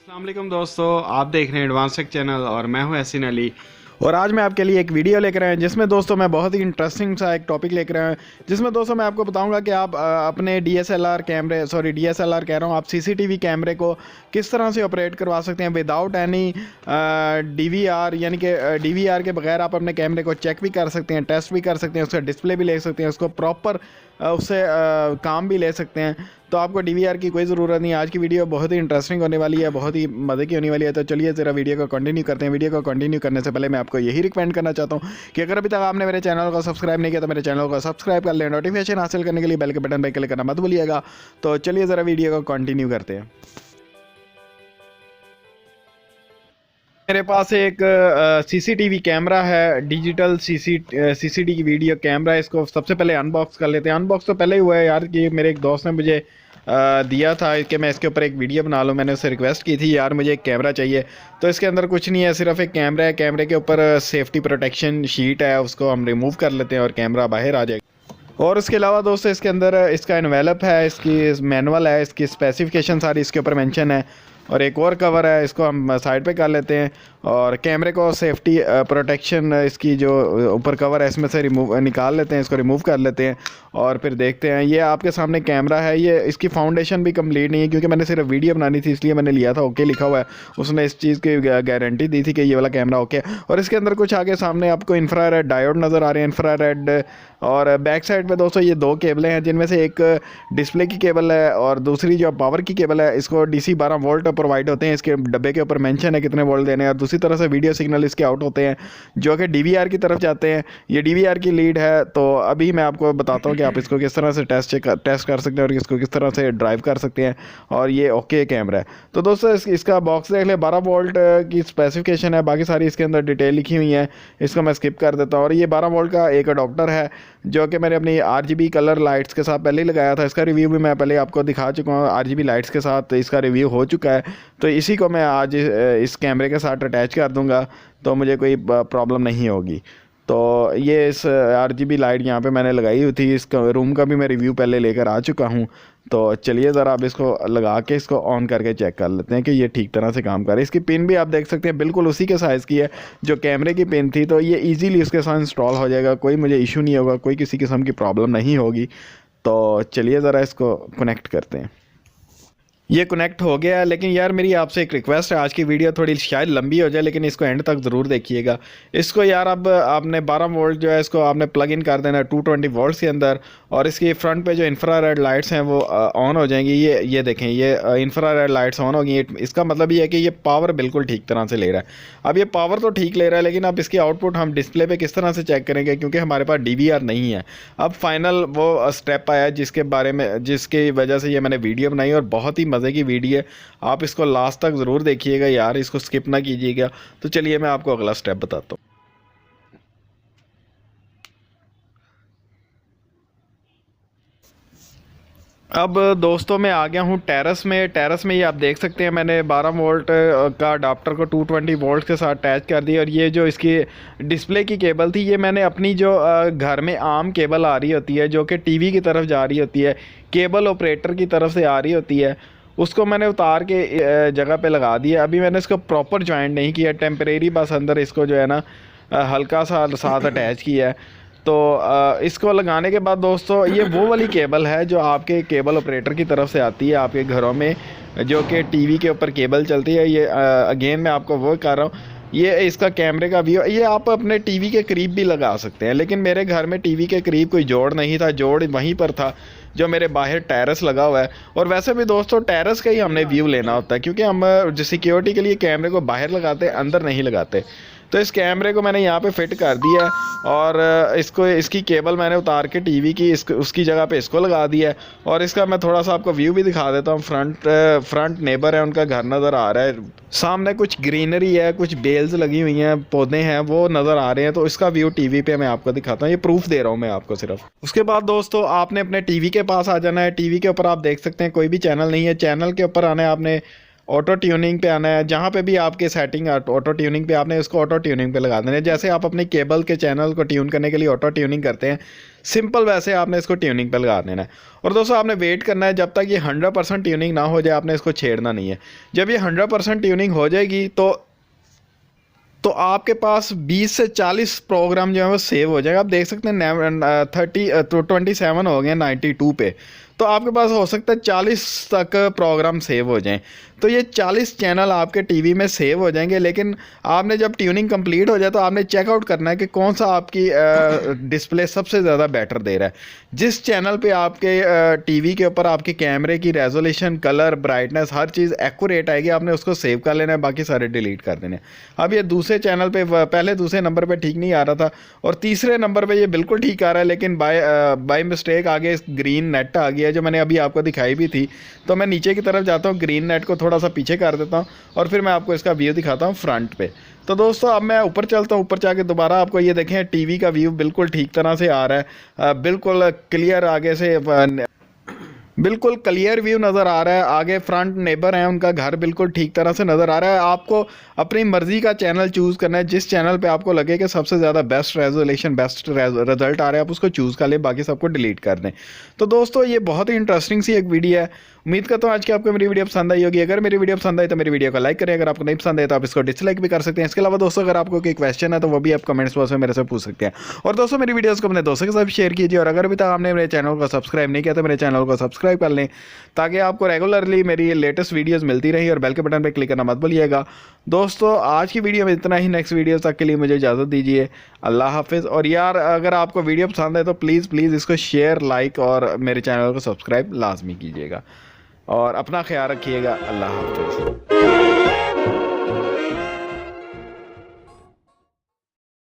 अस्सलाम वालेकुम दोस्तों, आप देख रहे हैं एडवांस टेक चैनल और मैं हूं एहसन अली। और आज मैं आपके लिए एक वीडियो लेकर आया हूं जिसमें दोस्तों मैं बहुत ही इंटरेस्टिंग सा एक टॉपिक लेकर आया हूं, जिसमें दोस्तों मैं आपको बताऊंगा कि आप अपने डीएसएलआर कह रहा हूं, आप सीसीटीवी कैमरे को किस तरह से ऑपरेट करवा सकते हैं विदाउट एनी डीवीआर, यानी कि डीवीआर के बगैर आप अपने कैमरे को चेक भी कर सकते हैं, टेस्ट भी कर सकते हैं, उसका डिस्प्ले भी ले सकते हैं, उसको प्रॉपर उससे काम भी ले सकते हैं। तो आपको डीवीआर की कोई ज़रूरत नहीं है। आज की वीडियो बहुत ही इंटरेस्टिंग होने वाली है, बहुत ही मज़े की होने वाली है। तो चलिए ज़रा वीडियो को कंटिन्यू करते हैं। वीडियो को कंटिन्यू करने से पहले मैं आपको यही रिकमेंड करना चाहता हूँ कि अगर अभी तक आपने मेरे चैनल को सब्सक्राइब नहीं किया तो मेरे चैनल को सब्सक्राइब कर लें। नोटिफिकेशन हासिल करने के लिए बेल के बटन पर क्लिक करना मत भूलिएगा। तो चलिए ज़रा वीडियो को कंटिन्यू करते हैं। मेरे पास एक सीसीटीवी कैमरा है, डिजिटल सीसीटीवी वीडियो कैमरा है। इसको सबसे पहले अनबॉक्स कर लेते हैं। अनबॉक्स तो पहले ही हुआ है यार, कि मेरे एक दोस्त ने मुझे दिया था कि मैं इसके ऊपर एक वीडियो बना लूँ। मैंने उससे रिक्वेस्ट की थी, यार मुझे एक कैमरा चाहिए। तो इसके अंदर कुछ नहीं है, सिर्फ एक कैमरा है। कैमरे के ऊपर सेफ्टी प्रोटेक्शन शीट है, उसको हम रिमूव कर लेते हैं और कैमरा बाहर आ जाएगा। और उसके अलावा दोस्तों इसके अंदर इसका एनवेलप है, इसकी मैनुअल है, इसकी स्पेसिफिकेशन सारी इसके ऊपर मेंशन है। और एक और कवर है, इसको हम साइड पे कर लेते हैं। और कैमरे को सेफ्टी प्रोटेक्शन, इसकी जो ऊपर कवर है इसमें से निकाल लेते हैं, इसको रिमूव कर लेते हैं और फिर देखते हैं। ये आपके सामने कैमरा है। ये इसकी फाउंडेशन भी कंप्लीट नहीं है, क्योंकि मैंने सिर्फ वीडियो बनानी थी इसलिए मैंने लिया था। ओके लिखा हुआ है, उसने इस चीज़ की गारंटी दी थी कि ये वाला कैमरा ओके। और इसके अंदर कुछ आगे सामने आपको इंफ्रारेड डायोड नज़र आ रहे हैं, इंफ्रारेड। और बैक साइड पे दोस्तों ये दो केबलें हैं, जिनमें से एक डिस्प्ले की केबल है और दूसरी जो पावर की केबल है। इसको DC 12 वोल्ट प्रोवाइड होते हैं, इसके डब्बे के ऊपर मेंशन है कितने वोल्ट देने हैं। और दूसरी तरह से वीडियो सिग्नल इसके आउट होते हैं जो कि DVR की तरफ जाते हैं। ये DVR की लीड है। तो अभी मैं आपको बताता हूँ कि आप इसको किस तरह से टेस्ट कर सकते हैं और इसको किस तरह से ड्राइव कर सकते हैं। और ये ओके कैमरा है। तो दोस्तों इसका बॉक्स देख ले, 12 वोल्ट की स्पेसिफिकेशन है, बाकी सारी इसके अंदर डिटेल लिखी हुई है। इसको मैं स्किप कर देता हूँ। और ये 12 वोल्ट का एक अडोप्टर है जो कि मैंने अपनी RGB कलर लाइट्स के साथ पहले ही लगाया था। इसका रिव्यू भी मैं पहले आपको दिखा चुका हूँ, RGB लाइट्स के साथ इसका रिव्यू हो चुका है। तो इसी को मैं आज इस कैमरे के साथ अटैच कर दूंगा, तो मुझे कोई प्रॉब्लम नहीं होगी। तो ये इस RGB लाइट यहाँ पे मैंने लगाई हुई थी। इस रूम का भी मैं रिव्यू पहले लेकर आ चुका हूँ। तो चलिए ज़रा अब इसको लगा के इसको ऑन करके चेक कर लेते हैं कि ये ठीक तरह से काम कर रहा है। इसकी पिन भी आप देख सकते हैं बिल्कुल उसी के साइज़ की है जो कैमरे की पिन थी। तो ये इजीली उसके साथ इंस्टॉल हो जाएगा, कोई मुझे इशू नहीं होगा, कोई किसी किस्म की प्रॉब्लम नहीं होगी। तो चलिए ज़रा इसको कनेक्ट करते हैं। ये कनेक्ट हो गया है, लेकिन यार मेरी आपसे एक रिक्वेस्ट है, आज की वीडियो थोड़ी शायद लंबी हो जाए लेकिन इसको एंड तक ज़रूर देखिएगा। इसको यार अब आपने 12 वोल्ट जो है इसको आपने प्लग इन कर देना है 220 वोल्ट्स के अंदर। और इसकी फ्रंट पे जो इंफ्रारेड लाइट्स हैं वो ऑन हो जाएंगी। ये देखें, ये इंफ्रारेड लाइट्स ऑन हो गई। इसका मतलब ये है कि ये पावर बिल्कुल ठीक तरह से ले रहा है। अब ये पावर तो ठीक ले रहा है, लेकिन अब इसकी आउटपुट हम डिस्प्ले पे किस तरह से चेक करेंगे, क्योंकि हमारे पास DVR नहीं है। अब फाइनल वो स्टेप आया जिसकी वजह से ये मैंने वीडियो बनाई, और बहुत ही मज़े की वीडियो है। आप इसको लास्ट तक ज़रूर देखिएगा यार, इसको स्किप ना कीजिएगा। तो चलिए मैं आपको अगला स्टेप बताता हूँ। अब दोस्तों मैं आ गया हूँ टेरेस में। टेरेस में ये आप देख सकते हैं मैंने 12 वोल्ट का अडाप्टर को 220 वोल्ट के साथ अटैच कर दिया। और ये जो इसकी डिस्प्ले की केबल थी, ये मैंने अपनी जो घर में आम केबल आ रही होती है जो कि टीवी की तरफ जा रही होती है, केबल ऑपरेटर की तरफ से आ रही होती है, उसको मैंने उतार के जगह पे लगा दिया। अभी मैंने इसको प्रॉपर जॉइंट नहीं किया, टेम्परेरी बस अंदर इसको जो है ना हल्का सा साथ अटैच किया है। तो इसको लगाने के बाद दोस्तों ये वो वाली केबल है जो आपके केबल ऑपरेटर की तरफ से आती है आपके घरों में, जो कि टीवी के ऊपर केबल चलती है। ये अगेन मैं आपको वो कर रहा हूँ, ये इसका कैमरे का व्यू। ये आप अपने टीवी के करीब भी लगा सकते हैं, लेकिन मेरे घर में टीवी के करीब कोई जोड़ नहीं था, जोड़ वहीं पर था जो मेरे बाहर टेरेस लगा हुआ है। और वैसे भी दोस्तों टेरेस का ही हमने व्यू लेना होता है, क्योंकि हम जो सिक्योरिटी के लिए कैमरे को बाहर लगाते हैं, अंदर नहीं लगाते। तो इस कैमरे को मैंने यहाँ पे फिट कर दिया है और इसकी केबल मैंने उतार के टीवी की उसकी जगह पे इसको लगा दिया है। और इसका मैं थोड़ा सा आपको व्यू भी दिखा देता हूँ। फ्रंट नेबर है, उनका घर नज़र आ रहा है, सामने कुछ ग्रीनरी है, कुछ बेल्स लगी हुई हैं, पौधे हैं, वो नज़र आ रहे हैं। तो इसका व्यू टीवी पे मैं आपको दिखाता हूँ, ये प्रूफ दे रहा हूँ मैं आपको सिर्फ। उसके बाद दोस्तों आपने अपने टीवी के पास आ जाना है। टीवी के ऊपर आप देख सकते हैं कोई भी चैनल नहीं है, चैनल के ऊपर आना है आपने। ऑटो ट्यूनिंग पे आना है। जहाँ पे भी आपके सेटिंग ऑटो ट्यूनिंग पे आपने इसको ऑटो ट्यूनिंग पे लगा देना है। जैसे आप अपने केबल के चैनल को ट्यून करने के लिए ऑटो ट्यूनिंग करते हैं, सिंपल वैसे आपने इसको ट्यूनिंग पे लगा देना है। और दोस्तों आपने वेट करना है जब तक ये 100% ट्यूनिंग ना हो जाए, आपने इसको छेड़ना नहीं है। जब ये 100% ट्यूनिंग हो जाएगी तो आपके पास 20 से 40 प्रोग्राम जो है वो सेव हो जाएगा। आप देख सकते हैं 27 हो गए 92 पे, तो आपके पास हो सकता है 40 तक प्रोग्राम सेव हो जाएं। तो ये 40 चैनल आपके टीवी में सेव हो जाएंगे। लेकिन आपने जब ट्यूनिंग कंप्लीट हो जाए तो आपने चेकआउट करना है कि कौन सा आपकी डिस्प्ले सबसे ज़्यादा बेटर दे रहा है। जिस चैनल पे आपके टीवी के ऊपर आपके कैमरे की रेजोल्यूशन, कलर, ब्राइटनेस, हर चीज़ एक्यूरेट आएगी, आपने उसको सेव कर लेना है, बाकी सारे डिलीट कर देने। अब ये दूसरे चैनल पे पहले दूसरे नंबर पे ठीक नहीं आ रहा था और तीसरे नंबर पे ये बिल्कुल ठीक आ रहा है, लेकिन बाय मिस्टेक आगे ग्रीन नेट आ गया जो मैंने अभी आपको दिखाई भी थी। तो मैं नीचे की तरफ जाता हूँ, ग्रीन नेट को थोड़ा सा पीछे कर देता हूँ और फिर मैं आपको इसका व्यू दिखाता हूँ फ्रंट पे। तो दोस्तों अब मैं ऊपर चलता हूँ, ऊपर जाके दोबारा आपको ये देखें टीवी का व्यू बिल्कुल ठीक तरह से आ रहा है, बिल्कुल क्लियर आगे से बिल्कुल क्लियर व्यू नज़र आ रहा है। आगे फ्रंट नेबर हैं, उनका घर बिल्कुल ठीक तरह से नज़र आ रहा है। आपको अपनी मर्ज़ी का चैनल चूज़ करना है, जिस चैनल पे आपको लगे कि सबसे ज़्यादा बेस्ट रेजोल्यूशन, बेस्ट रिजल्ट आ रहा है, आप उसको चूज़ कर लें, बाकी सबको डिलीट कर दें। तो दोस्तों ये बहुत ही इंटरेस्टिंग सी एक वीडियो है। उम्मीद करता हूँ आज की आपको मेरी वीडियो पसंद आई होगी। अगर मेरी वीडियो पसंद आई तो मेरी वीडियो को लाइक करें, अगर आपको नहीं पसंद है तो आप इसको डिसलाइक भी कर सकते हैं। इसके अलावा दोस्तों अगर आपको कोई क्वेश्चन है तो वो भी आप कमेंट्स बॉक्स में मेरे से पूछ सकते हैं। और दोस्तों मेरी वीडियोस को अपने दोस्तों के साथ शेयर कीजिए और अगर अभी तक आपने मेरे चैनल को सब्सक्राइब नहीं किया तो मेरे चैनल को सब्सक्राइब कर लें, ताकि आपको रेगुलरली मेरी लेटेस्ट वीडियोस मिलती रही। और बेल के बटन पर क्लिक करना मत भूलिएगा। दोस्तों आज की वीडियो में इतना ही। नेक्स्ट वीडियो तक के लिए मुझे इजाज़त दीजिए। अल्लाह हाफिज़। और यार अगर आपको वीडियो पसंद है तो प्लीज़ इसको शेयर, लाइक और मेरे चैनल को सब्सक्राइब लाजमी कीजिएगा और अपना ख्याल रखिएगा। अल्लाह हाफिज़।